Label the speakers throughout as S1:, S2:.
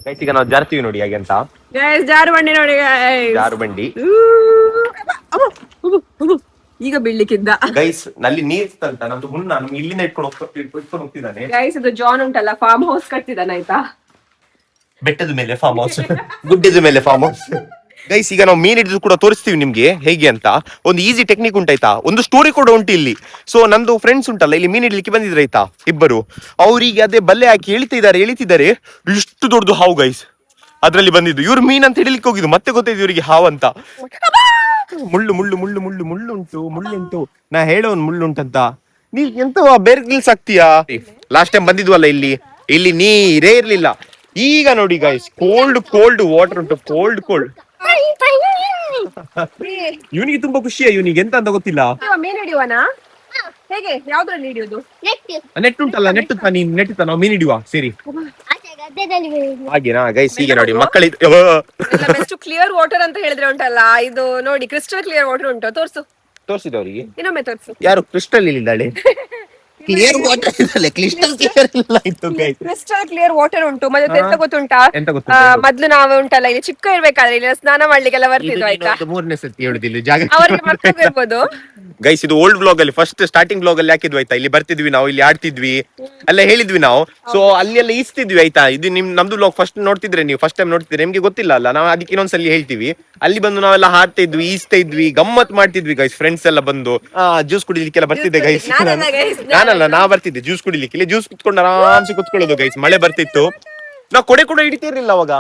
S1: Guys ಈಗ ನಾವು ಜಾರ್ತೀವಿ ನೋಡಿ ಹಾಗೆ ಅಂತ.
S2: ಜಾರು ಬಂಡಿ ನೋಡಿ,
S1: ಜಾರು ಬಂಡಿ
S2: ಈಗ ಬೀಳ್ಲಿಕ್ಕಿದ್ದ.
S1: ಗೈಸ್ ನಲ್ಲಿ ನೀರ್ ಇತ್ತಂತ ನಮ್ದು ಮುನ್ನ ನಮ್ಗೆ ಇಲ್ಲಿಂದ ಇಟ್ಕೊಂಡು ಹೋಗ್ತಿದ್ದಾನೆ.
S2: ಗೈಸ್ ಇದು ಜಾನ್ ಉಂಟಲ್ಲ, ಫಾರ್ಮ್ ಹೌಸ್ ಕಟ್ಟಿದಾನ ಆಯ್ತಾ,
S1: ಬೆಟ್ಟದ ಮೇಲೆ ಫಾರ್ಮ್ ಹೌಸ್, ಗುಡ್ಡದ ಮೇಲೆ ಫಾರ್ಮ್ ಹೌಸ್. ಗೈಸ್ ಈಗ ನಾವು ಮೀನ್ ಹಿಡಿದು ಕೂಡ ತೋರಿಸ್ತೀವಿ ನಿಮ್ಗೆ ಹೇಗೆ ಅಂತ. ಒಂದು ಈಸಿ ಟೆಕ್ನಿಕ್ ಉಂಟಾಯ್ತಾ, ಒಂದು ಸ್ಟೋರಿ ಕೂಡ ಉಂಟು ಇಲ್ಲಿ. ಸೊ ನಂದು ಫ್ರೆಂಡ್ಸ್ ಉಂಟಲ್ಲ ಇಲ್ಲಿ ಮೀನ್ ಹಿಡ್ಲಿಕ್ಕೆ ಬಂದಿದ್ರೆ ಆಯ್ತಾ ಇಬ್ಬರು, ಅವ್ರಿಗೆ ಅದೇ ಬಲ್ಲೆ ಹಾಕಿ ಎಳಿತಿದ್ದಾರೆ. ಇಷ್ಟು ದೊಡ್ಡದು ಹಾವು ಗೈಸ್ ಅದ್ರಲ್ಲಿ ಬಂದಿದ್ದು. ಇವ್ರು ಮೀನ್ ಅಂತ ಹಿಡಿಲಿಕ್ಕೆ ಹೋಗಿದ್ದು, ಮತ್ತೆ ಗೊತ್ತಾಯ್ತು ಇವರಿಗೆ ಹಾವು ಅಂತ. ಮುಳ್ಳು ಮುಳ್ಳು ಮುಳ್ಳು ಮುಳ್ಳು ಮುಳ್ಳುಂಟು ನಾ ಹೇಳೋನ್ ಮುಳ್ಳುಂಟಂತ. ನೀ ಎಂತ ಬೇರೆ ಗಿಲ್ಸ್ ಆಗ್ತೀಯಾ? ಲಾಸ್ಟ್ ಟೈಮ್ ಬಂದಿದ್ವಲ್ಲ ಇಲ್ಲಿ ನೀರೇ ಇರ್ಲಿಲ್ಲ. ಈಗ ನೋಡಿ ಗೈಸ್ ಕೋಲ್ಡ್ ವಾಟರ್ ಉಂಟು, ಕೋಲ್ಡ್. ಇವನಿಗೆ ತುಂಬಾ ಖುಷಿಯ, ಇವನಿಗೆ ಎಂತ ಅಂತ ಗೊತ್ತಿಲ್ಲ.
S2: ಮೀನ್ ಹಿಡಿಯುವನ ಹೇಗೆ, ಯಾವ್ದ್ರಲ್ಲಿ ಹಿಡಿಯೋದು?
S1: ನೆಟ್ ಉಂಟಲ್ಲ, ನೆಟ್ ನಾವು ಮೀನ್ ಹಿಡಿಯುವ ಸೇರಿ ಹಾಗೇನಾ ಗೈಸ್? ಈಗ ನೋಡಿ ಮಕ್ಕಳಿಗೆ
S2: ಬೆಸ್ಟ್ ಕ್ಲಿಯರ್ ವಾಟರ್ ಅಂತ ಹೇಳಿದ್ರೆ ಉಂಟಲ್ಲ, ಇದು ನೋಡಿ ಕ್ರಿಸ್ಟಲ್ ಕ್ಲಿಯರ್ ವಾಟರ್ ಉಂಟು.
S1: ತೋರಿಸಿದವರಿಗೆ
S2: ಇನ್ನೊಮ್ಮೆ ತೋರಿಸು.
S1: ಯಾರು ಕ್ರಿಸ್ಟಲ್ ಇಲ್ಲಿದ್ದಾಳೆ? ಕ್ಲಿಯರ್ ವಾಟರ್ ಇಲ್ಲ, ಕ್ರಿಸ್ಟಲ್
S2: ಕ್ಲಿಯರ್ ವಾಟರ್ ಉಂಟು. ಮತ್ತೆ ಎಂತ ಗೊತ್ತುಂಟಾ, ಮೊದ್ಲು ನಾವು ಉಂಟಲ್ಲ ಇಲ್ಲಿ ಚಿಕ್ಕ ಇರ್ಬೇಕಾದ್ರೆ ಇಲ್ಲಿ ಸ್ನಾನ ಮಾಡ್ಲಿಕ್ಕೆಲ್ಲ ಬರ್ತಿದ್ವು ಆಯ್ತಾ.
S1: ಮೂರನೇ ಸತಿ ಹೇಳುದಿಲ್ಲ ಜಾಗ
S2: ಅವರಿಗೆ ಮರ್ತಿರ್ಬೋದು.
S1: ಗೈಸ್ ಇದು ಓಲ್ಡ್ ಬ್ಲಾಗ್ ಅಲ್ಲಿ ಫಸ್ಟ್ ಸ್ಟಾರ್ಟಿಂಗ್ ಬ್ಲಾಗ್ ಅಲ್ಲಿ ಹಾಕಿದ್ವಿ ಆಯ್ತಾ. ಇಲ್ಲಿ ಬರ್ತಿದ್ವಿ ನಾವು, ಇಲ್ಲಿ ಆಡ್ತಿದ್ವಿ ಎಲ್ಲ ಹೇಳಿದ್ವಿ ನಾವು. ಸೊ ಅಲ್ಲಿ ಎಲ್ಲ ಈಸ್ತಿದ್ವಿ ಆಯ್ತಾ. ಇದು ನಮ್ದು ಬ್ಲಾಗ್ ಫಸ್ಟ್ ನೋಡ್ತಿದ್ರೆ, ನೀವು ಫಸ್ಟ್ ಟೈಮ್ ನೋಡ್ತಿದ್ರೆ ನಿಮ್ಗೆ ಗೊತ್ತಿಲ್ಲ ಅಲ್ಲ, ನಾವು ಅದಕ್ಕೆ ಇನ್ನೊಂದ್ಸಲಿ ಹೇಳ್ತೀವಿ. ಅಲ್ಲಿ ಬಂದು ನಾವೆಲ್ಲ ಹಾಡ್ತಾ ಇದ್ವಿ, ಈಸ್ತಾ ಇದ್ವಿ, ಗಮ್ಮತ್ ಮಾಡ್ತಿದ್ವಿ ಗೈಸ್. ಫ್ರೆಂಡ್ಸ್ ಎಲ್ಲ ಬಂದು ಜ್ಯೂಸ್ ಕುಡಿಲಿಕ್ಕೆಲ್ಲ ಬರ್ತಿದ್ದೆ ಗೈಸ್. ನಾನಲ್ಲ, ನಾ ಬರ್ತಿದ್ದೆ ಜ್ಯೂಸ್ ಕುಡಿಲಿಕ್ಕೆ. ಇಲ್ಲಿ ಜ್ಯೂಸ್ ಕುತ್ಕೊಂಡು ಆರಾಮ್ಸಿ ಕುತ್ಕೊಳ್ಳೋದು ಗೈಸ್. ಮಳೆ ಬರ್ತಿತ್ತು, ನಾವು ಕೊಡೆ ಕೂಡ ಹಿಡಿತಿರ್ಲಿಲ್ಲ ಅವಾಗ.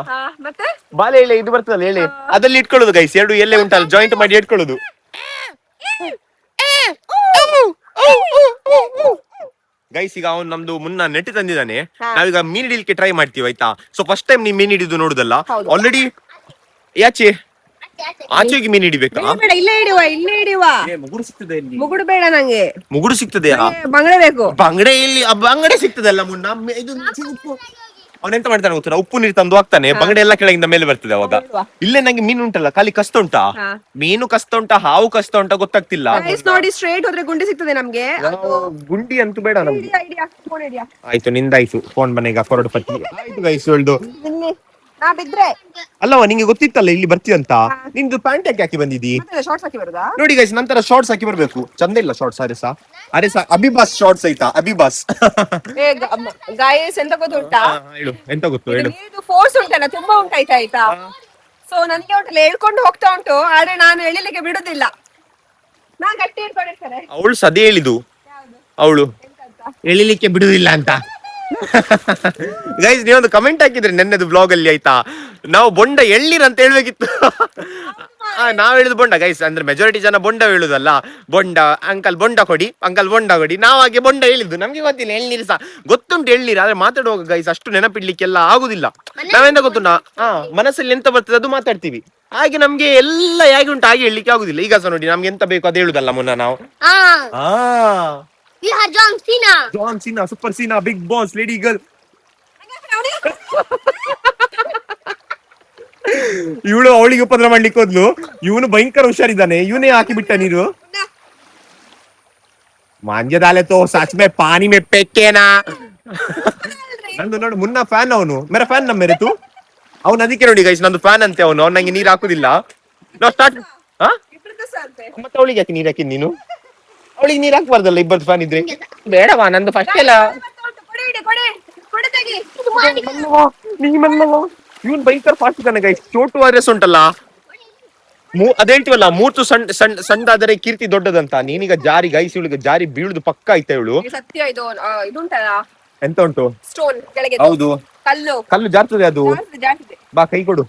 S1: ಬಾಲೆ ಎಲೆ ಇದು ಬರ್ತದಲ್ಲ ಎಲೆ, ಅದಲ್ಲಿ ಇಟ್ಕೊಳ್ಳೋದು ಗೈಸ್. ಎರಡು ಎಲೆ ಉಂಟಲ್ಲ ಜಾಯಿಂಟ್ ಮಾಡಿ ಇಟ್ಕೊಳ್ಳೋದು. ಗೈಸ್ ಈಗ ಅವ್ನು ನಮ್ದು ಮುನ್ನ ನೆಟ್ ತಂದಿದ್ದಾನೆ, ನಾವೀಗ ಮೀನ್ ಹಿಡಿಲಿಕ್ಕೆ ಟ್ರೈ ಮಾಡ್ತೀವಿ ಆಯ್ತಾ. ಸೊ ಫಸ್ಟ್ ಟೈಮ್ ನೀವು ಮೀನ್ ಹಿಡಿದು ನೋಡುದಲ್ಲ, ಆಲ್ರೆಡಿ ಆಚೆಗೆ ಮೀನ್ ಹಿಡಿಬೇಕಾ?
S2: ಇಲ್ಲೇ ಹಿಡಿಯುವ. ಮುಗುಡು ಬೇಡ ನಂಗೆ.
S1: ಮುಗುಡು ಸಿಗ್ತದೆ,
S2: ಬಂಗಡೆ ಬೇಕು.
S1: ಬಂಗಡೆ ಇಲ್ಲಿ ಬಂಗಡೆ ಸಿಗ್ತದಲ್ಲ ಮುನ್ನ. ಇದು ಅವನೆಂತ ಮಾಡ್ತಾನೆ ಗೊತ್ತಾ, ಉಪ್ಪು ನೀರು ತಂದು ಹಾಕ್ತಾನೆ, ಬಂಗಡೆ ಎಲ್ಲ ಕೆಳಗಿಂದ ಮೇಲೆ ಬರ್ತದೆ ಅವಾಗ. ಇಲ್ಲೇ ನಂಗೆ ಮೀನು ಉಂಟಲ್ಲ, ಖಾಲಿ ಕಷ್ಟ ಉಂಟಾ, ಮೀನು ಕಷ್ಟ ಉಂಟಾ, ಹಾವು ಕಷ್ಟ ಉಂಟಾ ಗೊತ್ತಾಗ್ತಿಲ್ಲ.
S2: ನೋಡಿ ಸ್ಟ್ರೇಟ್ ಹೋದ್ರೆ ಗುಂಡಿ ಸಿಗ್ತದೆ ನಮ್ಗೆ.
S1: ಗುಂಡಿ ಅಂತೂ ಬೇಡ ನಮ್ಗೆ. ಆಯ್ತು ನಿಂದಾಯ್ತು, ಫೋನ್ ಮನೆಗ ಕೊರಡು ಪಟ್ಟಿ ಆಯ್ತು ಗೈಸ್. ಒಳ್ದು ಅಲ್ಲವ ನಿಂಗೆ ಗೊತ್ತಿತ್ತಲ್ಲ ಇಲ್ಲಿ ಬರ್ತೀವಂತ. ನಿಂದು ಪ್ಯಾಂಟ್ ಯಾಕೆ ಹಾಕಿ ಬಂದಿದ್ದಿ ನೋಡಿ ಗೈಸ್. ನಂತರ ಶಾರ್ಟ್ಸ್ ಹಾಕಿ ಬರ್ಬೇಕು. ಚಂದ ಇಲ್ಲ ಶಾರ್ಟ್ಸ್. ಅರೆಸ ಅಬಿಬಾಸ್ ಶಾರ್ಟ್ಸ್ ಆಯ್ತಾ, ಅಬಿಬಾಸ್.
S2: ಎಂತ ಗೊತ್ತುಂಟಾ,
S1: ಎಂತ ಗೊತ್ತು ಹೇಳು.
S2: ಫೋರ್ಸ್ ಉಂಟಲ್ಲ ತುಂಬಾ ಉಂಟಾಯ್ತಾ. ಸೊ ನನ್ಗೆ ಉಂಟಲ್ಲ ಹೇಳ್ಕೊಂಡು ಹೋಗ್ತಾ ಉಂಟು, ಆದ್ರೆ ನಾನು ಎಳಿಲಿಕ್ಕೆ ಬಿಡುದಿಲ್ಲ. ನಾ ಗಟ್ಟಿ ಹಿಡ್ಕೊಂಡಿರ್ತೇನೆ.
S1: ಅವಳು ಸದೇ ಹೇಳಿದು, ಅವಳು ಎಳಿಲಿಕ್ಕೆ ಬಿಡುದಿಲ್ಲ ಅಂತ. ಗೈಸ್ ನೀವೊಂದು ಕಮೆಂಟ್ ಹಾಕಿದ್ರೆ ನೆನ್ನೆದು ಬ್ಲಾಗ್ ಅಲ್ಲಿ ಆಯ್ತಾ, ನಾವು ಬೊಂಡ ಎಳ್ನೀರ್ ಅಂತ ಹೇಳ್ಬೇಕಿತ್ತು. ನಾವ್ ಹೇಳುದು ಬೊಂಡ ಗೈಸ್. ಅಂದ್ರೆ ಮೆಜಾರಿಟಿ ಜನ ಬೊಂಡ ಹೇಳುದಲ್ಲ, ಬೊಂಡ ಅಂಕಲ್ ಬೊಂಡ ಕೊಡಿ, ಅಂಕಲ್ ಬೊಂಡ ಕೊಡಿ. ನಾವ್ ಹಾಗೆ ಬೊಂಡ ಹೇಳಿದ್ದು, ನಮ್ಗೆ ಗೊತ್ತಿಲ್ಲ. ಎಳ್ನೀರು ಸಹ ಗೊತ್ತುಂಟು ಎಳ್ನೀರು, ಆದ್ರೆ ಮಾತಾಡುವಾಗ ಗೈಸ್ ಅಷ್ಟು ನೆನಪಿಡ್ಲಿಕ್ಕೆಲ್ಲ ಆಗುದಿಲ್ಲ. ನಾವೆಂತ ಗೊತ್ತುಂಟಾ, ಮನಸ್ಸಲ್ಲಿ ಎಂತ ಬರ್ತದೆ ಅದು ಮಾತಾಡ್ತೀವಿ. ಹಾಗೆ ನಮ್ಗೆ ಎಲ್ಲ ಹೇಗೆ ಉಂಟು ಹಾಗೆ ಹೇಳಲಿಕ್ಕೆ ಆಗುದಿಲ್ಲ. ಈಗ ಸಹ ನೋಡಿ ನಮ್ಗೆ ಎಂತ ಬೇಕು ಅದು ಹೇಳುದಲ್ಲ ಮುನ್ನ ನಾವು. ಜಾನ್ ಸೀನಾ, ಸೂಪರ್ ಸೀನಾ, ಬಿಗ್ ಬಾಸ್, ಲೇಡಿ ಗರ್ಲ್. ಇವಳು ಅವಳಿಗೆ ಉಪದ್ರ ಮಾಡ್ಲಿಕ್ಕೆ ಹೋದ್ಲು. ಇವನು ಭಯಂಕರ ಹುಷಾರಿದ್ದಾನೆ, ಇವನೇ ಹಾಕಿ ಬಿಟ್ಟ ನೀರು. ಮಾಂಜದಾಲೆ ತೋ ಸಚ್ ಮೇ ಪಾನಿ ಮೇ ಪೆಕ್ಕೇನಾ. ನಂದು ನೋಡು ಮುನ್ನ ಫ್ಯಾನ್, ಅವನು ಮೇರಾ ಫ್ಯಾನ್ ನಮ್ಮ ಮೇರೆ ತು. ಅವನು ಅದಕ್ಕೆ ನೋಡಿ ಗೈಸ್ ನಂದು ಫ್ಯಾನ್ ಅಂತೆ ಅವನು. ಅವ್ನು ನಂಗೆ ನೀರು ಹಾಕುದಿಲ್ಲ. ನಾವು ಸ್ಟಾರ್ಟ್ ಮತ್ತೆ ಅವಳಿಗೆ ಯಾಕೆ ನೀರು ಹಾಕಿದ್ ನೀನು? ಅವಳಿಗೆ ನೀರ್ ಹಾಕ್ಬಾರ್ದಲ್ಲ, ಇಬ್ಬರದು ಫ್ಯಾನ್ ಇದ್ರೆ. ಬೇಡವಾ, ನಂದು ಫಸ್ಟ್ ಎಲ್ಲ. ಇವನ್ ಭಯಂಕರ ಫಾಸ್ಟ್ ಇದ್ದಾನೆ ಗೈಸ್. ಚೋಟು ವಾರಿಯಸ್ ಉಂಟಲ್ಲ, ಅದ್ ಹೇಳ್ತೀವಲ್ಲ, ಮೂರ್ತು ಸಣ್ಣದಾದರೆ ಕೀರ್ತಿ ದೊಡ್ಡದಂತ. ನೀನೀಗ ಜಾರಿ ಗೈಸ್, ಇವಳಿಗೆ ಜಾರಿ ಬೀಳುದು ಪಕ್ಕ ಆಯ್ತಾ ಇವಳು. ಎಂತ ಉಂಟು? ಹೌದು, ಕಲ್ಲು ಜಾರ್ತದೆ ಅದು. ಬಾ ಕೈ ಕೊಡು.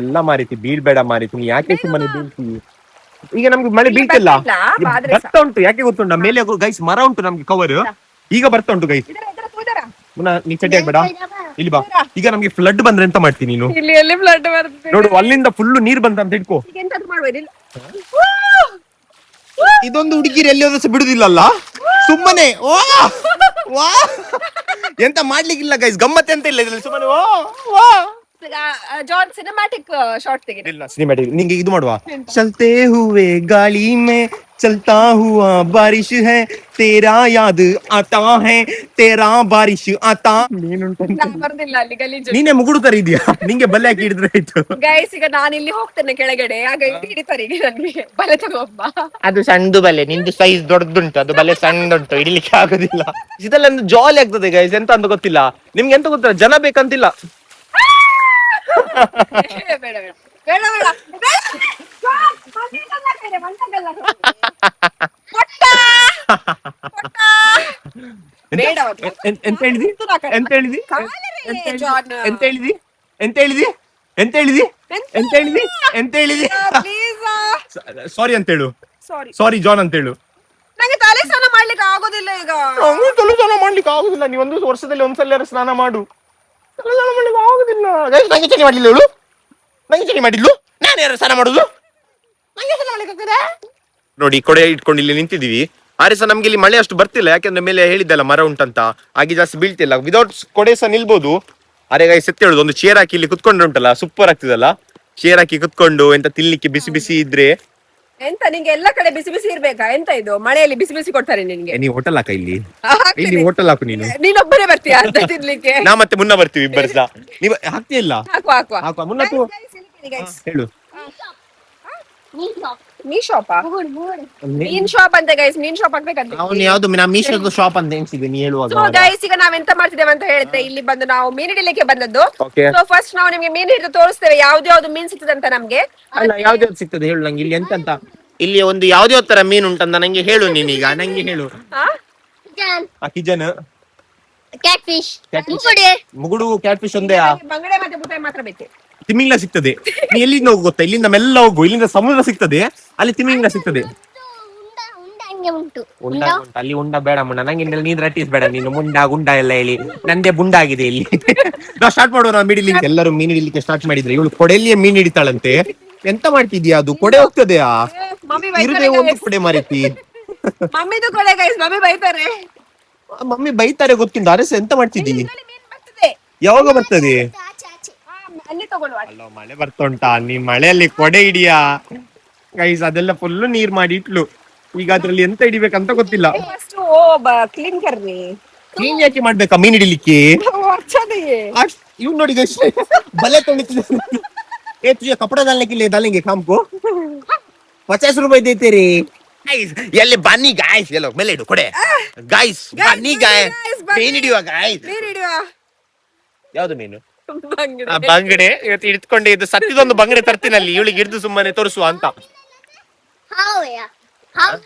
S1: ಎಲ್ಲ ಮಾರಿತಿ, ಬೀಳ್ಬೇಡ ಮಾರಿತಿ. ನೀ ಯಾಕೆ ಸುಮ್ಮನೆ ಬೀಳ್ತೀವಿ? ಈಗ ನಮ್ಗೆ ಮಳೆ ಬೀಳ್ತಿಲ್ಲ, ಬರ್ತಾ ಉಂಟು. ಯಾಕೆ ಗೊತ್ತುಂಟ, ಮೇಲೆ ಗೈಸ್ ಮರ ಉಂಟು ನಮ್ಗೆ ಕವರ್. ಈಗ ಬರ್ತಾ ಉಂಟು ಗೈಸ್. ನೀ ಚಡ್ಡಿ ಆಗ್ಬೇಡ, ಇಲ್ಲಿ ಬಾ. ಈಗ ನಮ್ಗೆ ಫ್ಲಡ್ ಬಂದ್ರೆ ಎಂತ ಮಾಡ್ತೀನಿ ನೀನು? ನೋಡು ಅಲ್ಲಿಂದ ಫುಲ್ ನೀರ್ ಬಂತ ಅಂತ ಇಟ್ಕೋ. ಇದೊಂದು ಹುಡುಗಿರಿ ಎಲ್ಲಿ ಹೋದ ಬಿಡುದಿಲ್ಲಲ್ಲ ಸುಮ್ಮನೆ. ಎಂತ ಮಾಡ್ಲಿಕ್ಕಿಲ್ಲ ಗೈಸ್, ಗಮ್ಮತ್ ಎಂತ ಇಲ್ಲ ಇದ್ರಲ್ಲಿ. ಸುಮ್ಮನೆ
S2: ಜಾನ್ ಸಿನಿಮ್ಯಾಟಿಕ್ ಶಾರ್ಟ್ ತೆಗೆದಿಲ್ಲ.
S1: ಸಿನಿಮ್ಯಾಟಿಕ್ ನಿಂಗೆ ಇದು ಮಾಡುವ. ಚಲ್ತೆ ಹೂವೆ ಗಾಳಿ ಮೇ चलता हुआ बारिश है तेरा याद आता है तेरा बारिश आता
S2: ನಾ ಬರ್ದಿಲ್ಲ ಅಲ್ಲಿ ಗಲೀಜು.
S1: ನೀನೆ ಮುಗುಡು ತರ ಇದೆಯಾ ನಿಂಗೆ ಬಲೆ ಹಾಕಿ ಹಿಡಿದ್ರೆ ಆಯ್ತು.
S2: ಗೈಸ್ ಈಗ ನಾನು ಇಲ್ಲಿ ಹೋಗ್ತೇನೆ ಕೆಳಗಡೆ, ಆಗ ಹಿಡಿತಾರೆ ಈಗ ನನ್ಗೆ ಬಲೆ ತಗೋಬ್ಬ.
S1: ಅದು ಸಣ್ಣದು ಬಲೆ, ನಿಂದು ಸೈಜ್ ದೊಡ್ಡದುಂಟು, ಅದು ಬಲೆ ಸಣ್ಣದುಂಟು, ಹಿಡಿಲಿಕ್ಕೆ ಆಗುದಿಲ್ಲ. ಇದೆಲ್ಲ ಒಂದು ಜಾಲಿ ಆಗ್ತದೆ ಗೈಸ್, ಎಂತ ಅಂತ ಗೊತ್ತಿಲ್ಲ ನಿಮ್ಗೆ, ಎಂತ ಗೊತ್ತಿಲ್ಲ, ಜನ ಬೇಕಂತಿಲ್ಲ.
S2: ಬೇಡ ಬೇಡ ಬೇಡ ಬೇಡ ಬೇಡ
S1: ಎಂತ ಹೇಳಿದಿ ಎಂತ ಹೇಳಿದಿ ಎಂತ ಹೇಳಿದಿ ಎಂತ ಹೇಳಿದಿ ಎಂತ ಹೇಳಿದಿ ಎಂತ ಹೇಳಿದಿ ಎಂತ ಹೇಳಿದಿ ಸಾರಿ ಅಂತ ಹೇಳು,
S2: ಸಾರಿ
S1: ಸಾರಿ ಜಾನ್ ಅಂತ ಹೇಳು.
S2: ನಂಗೆ ತಲೆ ಸ್ನಾನ ಮಾಡ್ಲಿಕ್ಕೆ ಆಗೋದಿಲ್ಲ ಈಗ.
S1: ತಲೆ ಸ್ನಾನ ಮಾಡ್ಲಿಕ್ಕೆ ಆಗುದಿಲ್ಲ, ನೀ ಒಂದು ವರ್ಷದಲ್ಲಿ ಒಂದ್ಸಲ ಸ್ನಾನ ಮಾಡು. ತಲೆ ಸ್ನಾನ ಮಾಡ್ಲಿಕ್ಕೆ ಆಗುದಿಲ್ಲ. ನಂಗೆ ಚಳಿ ಮಾಡ್ಲಿಲ್ಲ ಹೇಳು, ನಂಗೆ ಚಳಿ ಮಾಡಿದ್ಲು, ನಾನು ಯಾರು ಸ್ನಾನ ಮಾಡುದು, ನಂಗೆ ಸ್ನಾನ ಮಾಡ್ಲಿಕ್ಕೆ ಆಗ್ತದೆ. ನೋಡಿ ಕೊಡೆ ಇಟ್ಕೊಂಡು ಇಲ್ಲಿ ನಿಂತಿದೀವಿ. ಆದ್ರೆ ಸಹ ನಮ್ಗೆ ಇಲ್ಲಿ ಮಳೆ ಅಷ್ಟು ಬರ್ತಿಲ್ಲ, ಯಾಕಂದ್ರೆ ಮೇಲೆ ಹೇಳಿದ್ದಲ್ಲ ಮರ ಉಂಟಂತ, ಹಾಗೆ ಜಾಸ್ತಿ ಬೀಳ್ತಿಲ್ಲ. ವಿದೌಟ್ ಕೊಡೆ ಸಹ ನಿಲ್ಬಹುದು. ಅರೆ ಗೈಸ್ ಸತ್ಯ ಹೇಳುದು, ಒಂದು ಚೇರ್ ಹಾಕಿ ಇಲ್ಲಿ ಕುತ್ಕೊಂಡ್ರೆ ಉಂಟಲ್ಲ ಸೂಪರ್ ಆಗ್ತದಲ್ಲ. ಚೇರ್ ಹಾಕಿ ಕುತ್ಕೊಂಡು ಎಂತ ತಿನ್ಲಿಕ್ಕೆ ಬಿಸಿ ಬಿಸಿ ಇದ್ರೆ.
S2: ಎಂತ ನಿಂಗೆ ಎಲ್ಲ ಕಡೆ ಬಿಸಿ ಬಿಸಿ ಇರ್ಬೇಕಾ? ಎಂತ ಇದು ಮಳೆಯಲ್ಲಿ ಬಿಸಿ ಬಿಸಿ ಕೊಡ್ತಾರೆ ನಿನ್ಗೆ?
S1: ನೀವು ಹೋಟೆಲ್ ಹಾಕ ಇಲ್ಲಿ,
S2: ಹಾಕ್ತೀನಿ.
S1: ಇಲ್ಲಿ ಹೋಟೆಲ್ ಹಾಕು ನೀನು.
S2: ನೀನೊಬ್ಬರೇ ಬರ್ತೀಯ ಅಂತ ತಿನ್ಲಿಕ್ಕೆ?
S1: ನಾ ಮತ್ತೆ ಮುನ್ನ ಬರ್ತೀವಿ ಇಬ್ಬರು ಸಹ. ನೀವು ಹಾಕ್ತಿಲ್ಲ?
S2: ಹಾಕುವ ಹಾಕುವ
S1: ಹಾಕುವ ಮುನ್ನ ತೂ. ಹೇಳು.
S2: ಮೀ ಶಾಪಾ? ಮೀನ್ ಶಾಪ್ ಅಂತ ಗೈಸ್, ಮೀನ್ ಶಾಪ್ ಆಗ್ಬೇಕಂತ.
S1: ಅವನು ಯಾವ್ದು ಮೀಶೋದು ಶಾಪ್ ಅಂತ ಎನ್ಸಿದೆ ನೀ ಹೇಳುವಾಗ.
S2: ಸೊ ಗೈಸ್ ಈಗ ನಾವ್ ಎಂತ ಮಾಡ್ತಿದ್ದೇವೆ ಅಂತ ಹೇಳಿದ್ರೆ, ಇಲ್ಲಿ ಬಂದು ನಾವು ಮೀನ್ ಹಿಡಿಲಿಕ್ಕೆ ಬಂದದ್ದು.
S1: Okay.
S2: ಸೊ ಫಸ್ಟ್ ನಾವು ನಿಮ್ಗೆ ಮೀನ್ ಹಿಡಿದು ತೋರಿಸ್ತೇವೆ ಯಾವ್ದು ಮೀನ್ ಸಿಗ್ತದೆ ಅಂತ ನಮ್ಗೆ.
S1: ಅಲ್ಲ ಯಾವ್ದು ಸಿಗ್ತದೆ ಹೇಳು ನಂಗೆ, ಇಲ್ಲಿ ಎಂತ ಅಂತ, ಇಲ್ಲಿ ಒಂದು ಯಾವ್ದೇ ತರ ಮೀನು ಉಂಟಂತ ನಂಗೆ ಹೇಳು ನೀನೀಗ, ನಂಗೆ ಹೇಳು. ಕಿಜನ್,
S3: ಕ್ಯಾಟ್ ಫಿಶ್,
S1: ಮುಗುಡು, ಕ್ಯಾಟ್ ಫಿಶ್ ಒಂದೇ.
S2: ಬಂಗಡೆ ಮತ್ತೆ ಬುಟ್ಟಾಯಿ ಮಾತ್ರ ಬೇಕು.
S1: ತಿಮಿಂಗ್ಲ ಸಿಗ್ತದೆ. ನೀ ಎಲ್ಲಿಂದ ಹೋಗು ಗೊತ್ತಾ, ಇಲ್ಲಿಂದ ಮೆಲ್ಲ ಹೋಗು, ಇಲ್ಲಿಂದ ಸಮುದ್ರ ಸಿಗ್ತದೆ, ಅಲ್ಲಿ ತಿಮಿಂಗ್ಲ ಸಿಗ್ತದೆ.
S3: ಉಂಟು
S1: ಉಂಡ ಉಂಟು, ಅಲ್ಲಿ ಉಂಡ ಬೇಡ ಮುಣ್ಣ, ನಂಗೆ ನೀನ್ ರಟ್ಟಿಸ್ ಬೇಡ ನೀನು, ಮುಂಡ ಗುಂಡ ಎಲ್ಲ ಹೇಳಿ ನಂದೇ ಬುಂಡ ಆಗಿದೆ ಇಲ್ಲಿ. ನಾವು ಸ್ಟಾರ್ಟ್ ಮಾಡೋಣ ಮೀನ್ ಹಿಡಿಲಿಕ್ಕೆ. ಎಲ್ಲರೂ ಮೀನ್ ಹಿಡಿಲಿಕ್ಕೆ ಸ್ಟಾರ್ಟ್ ಮಾಡಿದ್ರೆ ಇವಳು ಕೊಡೆಯಲ್ಲಿಯೇ ಮೀನ್ ಹಿಡಿತಾಳಂತೆ. ಎಂತ ಮಾಡ್ತಿದ್ಯಾ, ಅದು ಕೊಡೆ ಹೋಗ್ತದೆಯಾ?
S2: ಮಮ್ಮಿ
S1: ಇರುದೇ ಒಂದು ಕೊಡೆ ಮಾರಿತಿ.
S2: ಮಮ್ಮಿದು ಕೊಡೆ ಗೈಸ್, ಮಮ್ಮಿ ಬೈತಾರೆ.
S1: ಮಮ್ಮಿ ಬೈತಾರೆ ಗೊತ್ತಿಲ್ಲ. ಅರಸ ಎಂತ ಮಾಡ್ತಿದ್ದಿ?
S2: ಇದ್ರಲ್ಲಿ ಮೀನ್ ಬರ್ತದೆ.
S1: ಯಾವಾಗ ಬರ್ತದೆ?
S3: ಆಚೆ ಆಚೆ
S2: ಅಲ್ಲಿ ತಗೊಳ್ಳುವ.
S1: ಅಲ್ಲ ಮಳೆ ಬರ್ತುಂಟಾ, ನೀ ಮಳೆಯಲ್ಲಿ ಕೊಡೆ ಹಿಡಿಯಾ ಗೈಸ್? ಅದೆಲ್ಲ ಫುಲ್ ನೀರ್ ಮಾಡಿ ಇಟ್ಲು. ಈಗ ಅದ್ರಲ್ಲಿ ಎಂತ ಹಿಡಿಬೇಕಂತ ಗೊತ್ತಿಲ್ಲ.
S2: First clean ಕರ್ನಿ.
S1: ಕ್ಲೀನ್ ಯಾಕೆ ಮಾಡ್ಬೇಕಾ ಮೀನ್ ಹಿಡಿಲಿಕ್ಕೆ?
S2: अच्छा नहीं है.
S1: ಇವ್ ನೋಡಿ ಗೈಸ್, ಬಲೆ ತೊಳಿತಿದೆ. ए तुझे कपड़ा डालने के लिए डालेंगे काम को 50 रुपए देते रे गाइस. ಎಲ್ಲಿ ಬನ್ನಿ ಗಾಯ್ಸ್, ಎಲ್ಲೋ ಮೇಲೆ ಇಡು ಕೊಡೆ ಗಾಯ್ಸ್, ಬನ್ನಿ ಗಾಯ್ಸ್, ಮೀನ್ ಹಿಡಿಯುವ ಗಾಯ್ಸ್.
S2: ಮೀನ್ ಹಿಡಿಯುವ.
S1: ಯಾವ್ದು ಮೀನು?
S2: ಬಂಗಡೆ.
S1: ಬಂಗಡೆ. ಇವತ್ತು ಹಿಡ್ಕೊಂಡೆ, ಇದು ಸತ್ತಿದೊಂದು ಬಂಗಡೆ ತರ್ತೀನಲ್ಲಿ ಇವಳಿಗೆ ಹಿಡಿದು ಸುಮ್ಮನೆ ತೋರಿಸುವ ಅಂತ.
S3: ಹಾವಯ್ಯ ಹಾವ್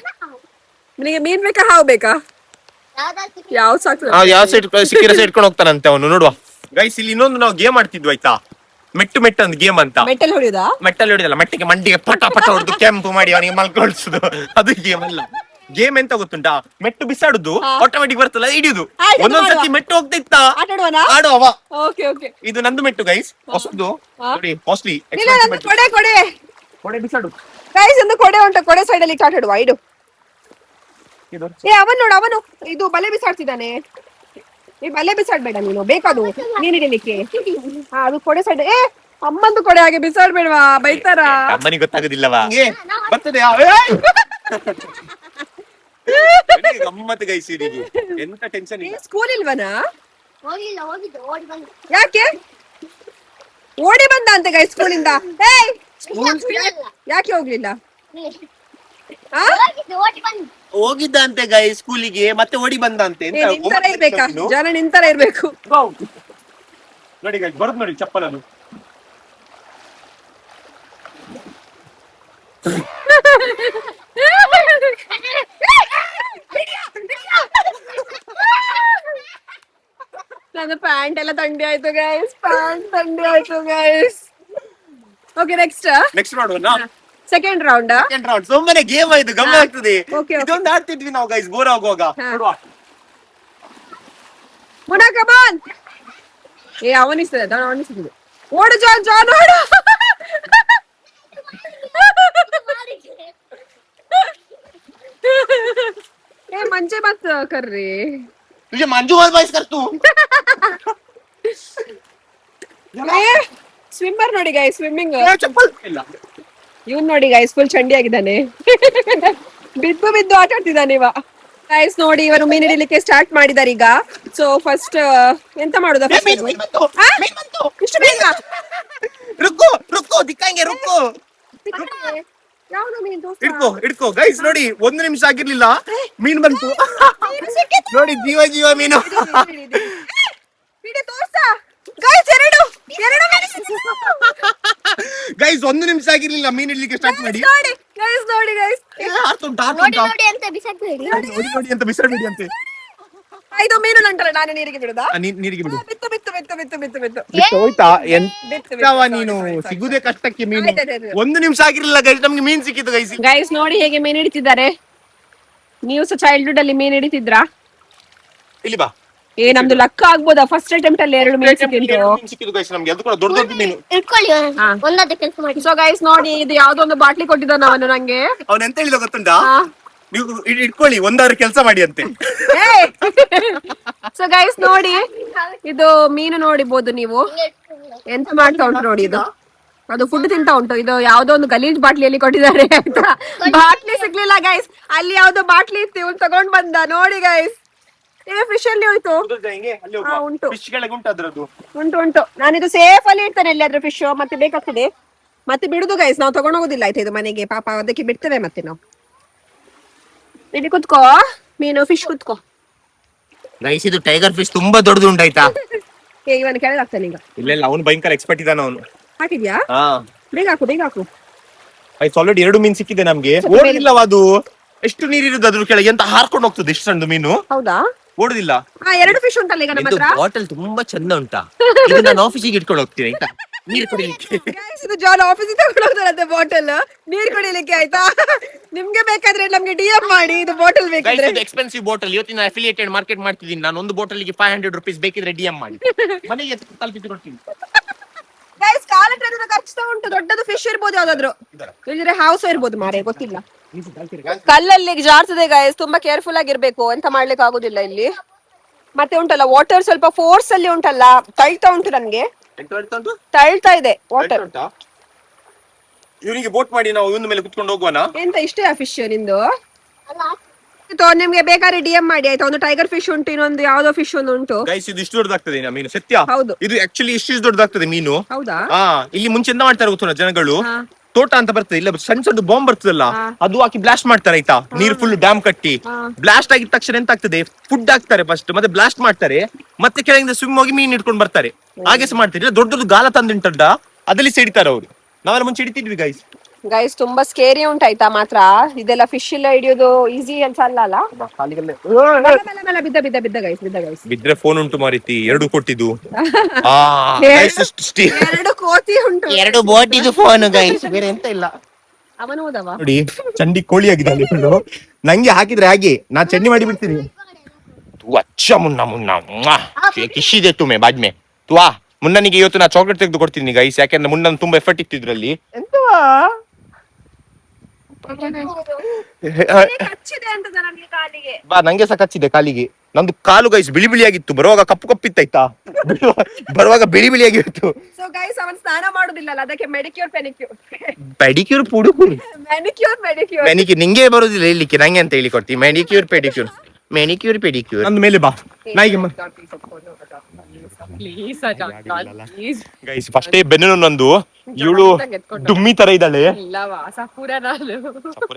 S2: ನಿನಗೆ ಮೀನ್ ಬೇಕಾ ಹಾವು ಬೇಕಾ? ಯಾವ್ದು ಸಾಕು.
S1: ಯಾವ ಸೈಡ್ ಸಿಕ್ಕಿರೋ ಸೈಡ್ ಇಟ್ಕೊಂಡು ಹೋಗ್ತಾನಂತೆ ಅವನು. ನೋಡುವ ಗೈಸ್, ಇಲ್ಲಿ ಇನ್ನೊಂದು ನಾವು ಗೇಮ್ ಆಡ್ತಿದ್ವು ಆಯ್ತಾ, ಮೆಟ್ಟು ಮೆಟ್ಟು ಒಂದು ಗೇಮ್ ಅಂತ.
S2: ಮೆಟ್ಟಲ್ ಹೊಡಿಯೋದಾ?
S1: ಮೆಟ್ಟಲ್ಲಿ ಹೊಡಿದಲ್ಲ, ಮೆಟ್ಟಿಗೆ ಮಂಡಿಗೆ ಪಟ ಪಟ ಹೊಡೆದು ಕೆಂಪು ಮಾಡಿ ಅವನಿಗೆ ಮಲ್ಕೊಳ್ಸುದು, ಅದು ಗೇಮ್ ಅಲ್ಲ. ಗೇಮ್ ಎಂತ ಗೊತ್ತುಂಟಾ, ಮೆಟ್ಟು ಬಿಸಾಡುದು ಆಟೋಮೆಟಿಕ್ ಬರ್ತಲ್ಲ ಹಿಡಿಯುದು.
S2: ಆಯ್ತು,
S1: ಒಂದೊಂದ್ಸತಿ
S2: ಮಾಡುವ.
S1: ಮೆಟ್ಟು ಹೋಗ್ತಾ ಇತ್ತ,
S2: ಆಟ ಆಡುವನಾ?
S1: ಆಡುವವ.
S2: Okay okay.
S1: ಇದು ನಂದು ಮೆಟ್ಟು ಗೈಸ್, ಹೊಸದು ನೋಡಿ, ಕಾಸ್ಟ್ಲಿ.
S2: ಇಲ್ಲ ನಂದು ಕೊಡೆ ಕೊಡೆ.
S1: ಕೊಡೆ ಬಿಸಾಡು
S2: ಗೈಸ್ ಒಂದು ಕೊಡೆ ಉಂಟು, ಕೊಡೆ ಸೈಡ್ ಅಲ್ಲಿ ಆಟ ಆಡುವ. ಇಡು.
S1: ಇದು.
S2: ಏ ಅವನ್ ನೋಡು, ಅವನು ಇದು ಬಲೆ ಬಿಸಾಡ್ತಿದ್ದಾನೆ. ಈ ಬಲೆ ಬಿಸಾಡ್ಬೇಡ ನೀನು, ಬೇಕದು ನೀನ್ ಹಿಡಿಲಿಕ್ಕೆ. ಹಾ ಅದು ಕೊಡೆ ಸೈಡ್. ಏ ಅಮ್ಮಂದು ಕೊಡೆ ಹಾಗೆ ಬಿಸಾಡ್ಬೇಡವಾ, ಬೈತಾರ.
S1: ಅಮ್ಮನಿಗೆ ಗೊತ್ತಾಗುದಿಲ್ಲವಾ? ಬರ್ತದೆ ಗಮ್ಮತ್ತು ಗೈಸ್. ಇದೀಗ ಎಂತ ಟೆನ್ಷನ್ ಇಲ್ಲ.
S2: ಸ್ಕೂಲ್ ಇಲ್ವನಾ?
S3: ಹೋಗಿಲ್ಲ, ಹೋಗಿದ್ದು ಓಡಿ ಬಂದು
S2: ಯಾಕೆ ಓಡಿ ಬಂದ ಅಂತ ಗೈಸ್ ಸ್ಕೂಲಿಂದ? ಏಯ್ ಯಾಕೆ ಹೋಗ್ಲಿಲ್ಲ? ಆ?
S3: ಹೋಗಿದ್ದು ಓಡಿ ಬಂದು
S1: ಹೋಗಿದ್ದ ಅಂತೆ ಗೈಸ್ ಸ್ಕೂಲಿಗೆ, ಮತ್ತೆ ಓಡಿ ಬಂದ ಅಂತೆ.
S2: ಏ, ನಿಂತರ ಇರ್ಬೇಕಾ? ಜನ ನಿಂತರ ಇರ್ಬೇಕು.
S1: ನೋಡಿ ಗೈಸ್, ಬರುದ್ ನೋಡಿ ಚಪ್ಪಲನ್ನು.
S2: ನನ್ನ ಪ್ಯಾಂಟ್ ಎಲ್ಲ ಥಂಡಿ ಆಯ್ತು ಗೈಸ್, ಪ್ಯಾಂಟ್ ಥಂಡಿ ಆಯ್ತು ಗೈಸ್. ಓಕೆ ನೆಕ್ಸ್ಟ್
S1: ಮಾಡುವ
S2: ಸೆಕೆಂಡ್ ರೌಂಡ್.
S1: ಸೆಕೆಂಡ್ ರೌಂಡ್ ಸುಮ್ಮನೆ ಗೇಮ್ ಆಯ್ತು, ಗಮ್ಮತ್ ಆಗ್ತದೆ.
S2: Okay, okay.
S1: ಇದೊಂದು ಆಡ್ತಿದ್ವಿ ನಾವು ಗೈಸ್ ಬೋರ್ ಆಗುವಾಗ.
S2: ಹಾ.
S1: ನೋಡುವ.
S2: ಮುನಾ ಕಮಾನ್. ಏ ಅವನಿಸ್ತದೆ, ಅವನಿಸ್ತದೆ. ಓಡು ಜಾನ್, ಜಾನ್ ಓಡು. ए मंजे मत कर रे.
S1: तुझे मंजू मत बाइस कर तू.
S2: ಸ್ವಿಮ್ಮರ್ ನೋಡಿ ಗೈಸ್, ಸ್ವಿಮ್ಮಿಂಗ್.
S1: ಚಪ್ಪಲ್ ಇಲ್ಲ.
S2: ಇವನ್ ನೋಡಿ ಗೈಸ್ ಫುಲ್ ಚಂಡಿ ಆಗಿದ್ದಾನೆ. ಬಿದ್ದು ಬಿದ್ದು ಆಟ ಆಡ್ತಿದ್ದಾನೆ ಇವ. ಗೈಸ್ ನೋಡಿ ಇವರು ಮೀನು ಹಿಡಿಲಿಕ್ಕೆ ಸ್ಟಾರ್ಟ್ ಮಾಡಿದಾರೆ ಈಗ. ಸೊ ಫಸ್ಟ್ ಎಂತ ಮಾಡುದ? ಇಷ್ಟು ಬೇಗ
S1: ರುಕ್ಕೋ ರುಕ್ಕೋ ದಿಕ್ಕಂಗೆ ರುಕ್ಕೋ.
S2: ಯಾವ್ದು ಮೀನು ದೋಸ್ತ?
S1: ಹಿಡ್ಕೋ ಗೈಸ್ ನೋಡಿ 1 ನಿಮಿಷ ಆಗಿರ್ಲಿಲ್ಲ ಮೀನ್ ಬಂತು. ನೋಡಿ ಜೀವ ಮೀನು.
S2: ಗೈಸ್ ಎರಡು
S1: ಗೈಸ್ 1 ನಿಮಿಷ ಆಗಿರ್ಲಿಲ್ಲ ಮೀನ್ ಹಿಡ್ಲಿಕ್ಕೆ ಸ್ಟಾರ್ಟ್ ಮಾಡಿ.
S2: ನೋಡಿ ಗೈಸ್
S3: ನೋಡಿ ನೋಡಿ ಅಂತ ಬಿಸಾಕ್ಬೇಡಿ.
S1: ನೋಡಿ ಅಂತ ಬಿಸಾಡ್ಬೇಡಿ ಅಂತೆ.
S2: ಇದು ಮೀನು ನಂಟಲ್ಲ ನಾನು ನೀರಿಗೆ ಬಿಡುದಾ?
S1: ನೀರಿಗೆ ಬಿಡು.
S2: ಬಿತ್ತು
S1: ಬಿಟ್ಟು ಹೋಯ್ತಾ? ಎಂತವ ನೀನು, ಸಿಗುದೇ ಕಷ್ಟಕ್ಕೆ ಮೀನು. 1 ನಿಮಿಷ ಆಗಿರ್ಲಿಲ್ಲ ಗೈಸ್ ನಮ್ಗೆ ಮೀನ್ ಸಿಕ್ಕಿತ್ತು ಗೈಸ್.
S2: ಗೈಸ್ ನೋಡಿ ಹೇಗೆ ಮೀನು ಹಿಡಿತಿದ್ದಾರೆ. ನೀವು ಸಹ ಚೈಲ್ಡ್ಹುಡ್ ಅಲ್ಲಿ ಮೀನು ಹಿಡಿತಿದ್ರಾ?
S1: ಇಲ್ಲಿ ಬಾ.
S2: ನಮ್ದು ಲಕ್ಕ ಆಗ್ಬೋದಾ? ಫಸ್ಟ್ ಅಟೆಂಪ್ಟ್ ಅಲ್ಲಿ 2 ಮೀನು
S1: ಸಿಕ್ಕಿತ್ತು ಗೈಸ್ ನಮ್ಗೆ. ಅದು ಕೂಡ ದೊಡ್ಡ ಮೀನು.
S3: ಇಟ್ಕೊಳ್ಳಿ ಒಂದೊಂದು ಕೆಲಸ ಮಾಡಿ.
S2: ಸೊ ಗೈಸ್ ನೋಡಿ ಇದು ಯಾವ್ದೋ ಒಂದು ಬಾಟ್ಲಿ ಕೊಟ್ಟಿದ್ದಾನ ಅವನು ನಂಗೆ.
S1: ಅವನ್ ಎಂತ ಹೇಳಿದ ಗೊತ್ತುಂಟಾ? ನೀವು ಇಟ್ಕೊಳ್ಳಿ ಒಂದಾದ್ರು ಕೆಲಸ ಮಾಡಿ ಅಂತೆ.
S2: ಸೊ ಗೈಸ್ ನೋಡಿ ಇದು ಮೀನು ನೋಡಿಬಹುದು ನೀವು. ಎಂತ ಮಾಡ್ತಾ ಉಂಟು ನೋಡಿ ಇದು. ಅದು ಫುಡ್ ತಿಂತಾ ಉಂಟು. ಇದು ಯಾವ್ದೋ ಒಂದು ಗಲೀಜ್ ಬಾಟ್ಲಿಯಲ್ಲಿ ಕೊಟ್ಟಿದ್ದಾರೆ ಆಯ್ತಾ. ಬಾಟ್ಲಿ ಸಿಗ್ಲಿಲ್ಲ ಗೈಸ್. ಅಲ್ಲಿ ಯಾವ್ದೋ ಬಾಟ್ಲಿ ಇತ್ತು, ಇವ್ನು ತಗೊಂಡ್ ಬಂದ. ನೋಡಿ ಗೈಸ್ ಫಿಶ್ ಅಲ್ಲಿ ಹೋಯ್ತು. ಉಂಟು ಉಂಟು. ನಾನಿದು ಸೇಫ್ ಅಲ್ಲಿ ಇಡ್ತೇನೆ ಎಲ್ಲಿಯಾದ್ರೂ ಫಿಶ್. ಮತ್ತೆ ಬೇಕಾಗ್ತದೆ ಮತ್ತೆ ಬಿಡುದು ಗೈಸ್. ನಾವು ತಗೊಂಡ್ ಹೋಗುದಿಲ್ಲ ಆಯ್ತಾ ಇದು ಮನೆಗೆ. ಪಾಪ ಅದಕ್ಕೆ ಬಿಡ್ತೇವೆ ಮತ್ತೆ ನಾವು. ಇಲ್ಲಿ ಕುತ್ಕೋ ಮೀನು ಫಿಶ್ ಕುತ್ಕೋ.
S1: ಗೈಸ್ ಇದು ಟೈಗರ್ ಫಿಶ್ ತುಂಬಾ ದೊಡ್ಡದು ಉಂಟಾಯ್ತಾ.
S2: ಇವನ್ ಕೆಳಗಾಗ್ತಾನೆ ಈಗ.
S1: ಇಲ್ಲ ಅವನು ಭಯಂಕರ ಎಕ್ಸ್ಪರ್ಟ್ ಇದ್ದಾನ ಅವನು.
S2: ಹಾಕಿದ್ಯಾ? ಬೇಗ ಹಾಕು.
S1: ಗೈಸ್ ಆಲ್ರೆಡಿ 2 ಮೀನ್ ಸಿಕ್ಕಿದೆ ನಮ್ಗೆ. ಓಡಿಲ್ಲವ ಅದು. ಎಷ್ಟು ನೀರಿರುದು ಅದ್ರ ಕೆಳಗೆ ಅಂತ ಹಾರ್ಕೊಂಡು ಹೋಗ್ತದೆ. ಇಷ್ಟು ಸಣ್ಣ ಮೀನು.
S2: ಹೌದಾ?
S1: ಓಡುದಿಲ್ಲ.
S2: 2 ಫಿಶ್ ಉಂಟಲ್ಲ ಈಗ ನಮ್ಮ ಹತ್ರ.
S1: ಬಾಟಲ್ ತುಂಬಾ ಚಂದ ಉಂಟಾ. ಇದು ನಾನು ಆಫೀಸಿಗೆ ಇಟ್ಕೊಂಡು ಹೋಗ್ತೀನಿ ಆಯ್ತಾ ನೀರು ಕುಡಿಲಿಕ್ಕೆ.
S2: ಇದು ಜಾನ್ ಆಫೀಸಿಗೆ ತಗೊಂಡು ಹೋಗ್ತಾರಂತೆ ಬಾಟಲ್ ನೀರ್ ಕುಡಿಲಿಕ್ಕೆ ಆಯ್ತಾ. ನಿಮ್ಗೆ ಬೇಕಾದ್ರೆ ನಮ್ಗೆ ಡಿಎಂ ಮಾಡಿ ಇದು ಬಾಟಲ್ ಬೇಕಾದ್ರೆ.
S1: ಇದು ಎಕ್ಸ್ಪೆನ್ಸಿವ್ ಬಾಟಲ್. ಇವತ್ತಿನ ಅಫಿಲಿಯೇಟೆಡ್ ಮಾರ್ಕೆಟ್ ಮಾಡ್ತಿದ್ದೀನಿ ನಾನು. ಒಂದು ಬಾಟಲ್ಗೆ 500 ರೂಪೀಸ್ ಬೇಕಿದ್ರೆ ಡಿಎಂ ಮಾಡಿ ಮನೆಗೆ ತಲುಪಿಸಿ ಕೊಡ್ತೀನಿ.
S2: ಗೈಸ್ ಕಾಲಕ್ಕೆ ಖರ್ಚು ಉಂಟು. ದೊಡ್ಡದು ಫಿಶ್ ಇರ್ಬೋದು ಯಾವ್ದಾದ್ರು. ಇದ್ರೆ ಹೌಸ್ ಇರ್ಬೋದು ಮಾರೆ ಗೊತ್ತಿಲ್ಲ. ಕಲ್ಲಲ್ಲಿ ಜಾರ್ತದೆ ಗೈಸ್. ತುಂಬಾ ಕೇರ್ಫುಲ್ ಆಗಿರ್ಬೇಕು. ಎಂತ ಮಾಡ್ಲಿಕ್ಕೆ ಆಗುದಿಲ್ಲ ಇಲ್ಲಿ. ಮತ್ತೆ ಉಂಟಲ್ಲ ವಾಟರ್ ಸ್ವಲ್ಪ ಫೋರ್ಸ್ ಅಲ್ಲಿ ಉಂಟಲ್ಲ ತಳ್ತಾ ಉಂಟು. ನನ್ಗೆ ತಳ್ತಾ ಇದೆ ವಾಟರ್.
S1: ಇವನಿಗೆ ಬೋಟ್ ಮಾಡಿ ನಾವು ಇವನ ಮೇಲೆ ಕುತ್ಕೊಂಡು ಹೋಗುವನಾ?
S2: ಎಂತ ಇಷ್ಟೇ ಆ ಫಿಶ್ ನಿಮ್ದು? ನಿಮ್ಗೆ ಬೇಕಾದ್ರೆ ಡಿಎಂ ಮಾಡಿ ಆಯ್ತಾ. ಒಂದು ಟೈಗರ್ ಫಿಶ್ ಉಂಟು, ಇನ್ನೊಂದು ಯಾವ್ದೋ ಫಿಶ್ ಒಂದು ಉಂಟು.
S1: ಗೈಸ್ ಇದು ಇಷ್ಟು ದೊಡ್ಡದಾಗ್ತದೆ ಮೀನು. ಸತ್ಯ
S2: ಹೌದು.
S1: ಇದು ಆಕ್ಚುಲಿ ಇಷ್ಟು ದೊಡ್ಡದಾಗ್ತದೆ ಮೀನು.
S2: ಹೌದಾ?
S1: ಇಲ್ಲಿ ಮುಂಚೆ ಎಂತ ಮಾಡ್ತಾರೆ ಗೊತ್ತಾ ಜನಗಳು? ತೋಟ ಅಂತ ಬರ್ತದೆ ಇಲ್ಲ ಸಣ್ಣ ಸಣ್ಣ ಬಾಂಬ್ ಬರ್ತದಲ್ಲ ಅದು ಹಾಕಿ ಬ್ಲಾಸ್ಟ್ ಮಾಡ್ತಾರೆ ಆಯ್ತಾ. ನೀರು ಫುಲ್ ಡ್ಯಾಮ್ ಕಟ್ಟಿ ಬ್ಲಾಸ್ಟ್ ಆಗಿದ ತಕ್ಷಣ ಎಂತ ಆಗ್ತದೆ, ಫುಡ್ ಹಾಕ್ತಾರೆ ಫಸ್ಟ್, ಮತ್ತೆ ಬ್ಲಾಸ್ಟ್ ಮಾಡ್ತಾರೆ, ಮತ್ತೆ ಕೆಳಗಿಂದ ಸ್ವಿಮ್ ಹೋಗಿ ಮೀನ್ ಇಟ್ಕೊಂಡು ಬರ್ತಾರೆ. ಹಾಗೆ ಮಾಡ್ತಾರೆ. ದೊಡ್ಡ ದೊಡ್ಡ ಗಾಲ ತಂದುಂಟಡ್ಡ ಅದಲ್ಲಿ ಸಿಡಿತಾರೆ ಅವರು. ನಾವೆಲ್ಲ ಮುಂಚೆ ಹಿಡಿತಿದ್ವಿ ಗೈಸ್.
S2: ಗೈಸ್ ತುಂಬಾ ಸ್ಕೇರಿ ಉಂಟಾಯ್ತಾ ಮಾತ್ರ. ಇದೆಲ್ಲ ಫಿಶ್ ಎಲ್ಲ ಹಿಡಿಯೋದು ಈಸಿ ಅಂತ ಅಲ್ಲ. ಬಿದ್ದ ಗೈಸ್.
S1: ಬಿದ್ರೆ ಫೋನ್ ಉಂಟು ಮಾರಿತಿ. 2 ಕೊಟ್ಟಿದ್ದು
S2: 2 ಕೋತಿ ಉಂಟು,
S1: 2 ಬೋಟ್ ಇದು ಫೋನ್ ಗೈಸ್. ಬೇರೆ ಎಂತ ಇಲ್ಲ.
S2: ಅವನು ಹೋದವ
S1: ನೋಡಿ ಚಂಡಿ ಕೋಳಿ ಆಗಿದೆ. ನಂಗೆ ಹಾಕಿದ್ರೆ ಹಾಗೆ ನಾ ಚಂಡಿ ಮಾಡಿ ಬಿಡ್ತೀನಿ. ಅಚ್ಚ ಮುನ್ನ ಕಿಶಿದೆ ತುಮೆ ಬಾದ್ಮೆ ತುವಾ ಮುನ್ನನಿಗೆ ಇವತ್ತು ನಾ ಚಾಕ್ಲೇಟ್ ತೆಗೆದು ಕೊಡ್ತೀನಿ ಗೈಸ್. ಯಾಕೆಂದ್ರೆ ಮುನ್ನ ತುಂಬಾ ಎಫರ್ಟ್ ಇತ್ತಿದ್ರಲ್ಲಿ. ಎಂತವಾ ಬಾ ನಂಗೆ ಸಹ ಕಚ್ಚಿದೆ ಕಾಲಿಗೆ. ನಂದು ಕಾಲು ಗೈಸ್ ಬಿಳಿ ಬಿಳಿ ಆಗಿತ್ತು. ಬರುವಾಗ ಕಪ್ಪು ಕಪ್ಪಿತ್ತಾಯ್ತಾ. ಬರುವಾಗ ಬಿಳಿ ಬಿಳಿ ಆಗಿತ್ತು.
S2: ಸೊ ಗೈಸ್ ಅವನ್ ಸ್ನಾನ ಮಾಡುದಿಲ್ಲ ಅದಕ್ಕೆ ಮೆಡಿಕ್ಯೂರ್
S1: ಪೆಡಿಕ್ಯೂರ್ ಮೆನಿಕ್ಯೂರ್ ನಿಂಗೆ ಬರುದಿಲ್ಲ ಇಲ್ಲಿಕ್ಕೆ. ನಂಗೆ ಅಂತ ಹೇಳಿ ಕೊಡ್ತೀನಿ ಮೆನಿಕ್ಯೂರ್ ಪೆಡಿಕ್ಯೂರ್. ನಂದು ಮೇಲೆ ಬಾ ನಾಯಿಗೆ ಗೈಸ್. ಫಸ್ಟ್ ಬೆನ್ನು ನಂದು. ಇವಳು ಡುಮ್ಮಿ ತರ ಇದ್ದಾಳೆ.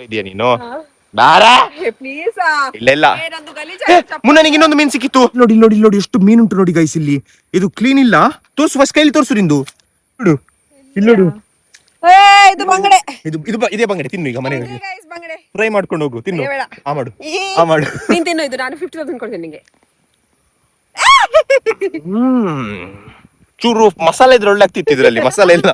S1: ಇದೆಯಾ ನೀನು? ಇಲ್ಲ ಮುನ್ನನಿಗೆ ಇನ್ನೊಂದು ಮೀನ್ ಸಿಕ್ಕಿತ್ತು. ನೋಡಿ ಎಷ್ಟು ಮೀನುಂಟು ನೋಡಿ ಗೈಸ್ ಇಲ್ಲಿ. ಇದು ಕ್ಲೀನ್ ಇಲ್ಲ. ತೋರ್ಸು ಫಸ್ಟ್ ಕೈಲಿ ತೋರ್ಸು ನಿಂದು. ನೋಡು ಇಲ್ಲಿ ನೋಡು.
S2: ಇದು ಬಂಗಡೆ.
S1: ಇದೇ ಬಂಗಡೆ. ತಿನ್ನು ಈಗ ಮನೆಗೆ ಫ್ರೈ ಮಾಡ್ಕೊಂಡು ಹೋಗು. ತಿನ್ನು. ಮಾಡು
S2: ನೀನ್ ತಿನ್ನು. ಇದು ನಾನು 50,000 ಕೊಡ್ತೀನಿ ನಿಂಗೆ.
S1: ಚೂರು ಮಸಾಲೆ ಇದ್ರೆ ಒಳ್ಳೆ ಆಗ್ತಿತ್ತು. ಇದ್ರಲ್ಲಿ ಮಸಾಲೆ ಇಲ್ಲ.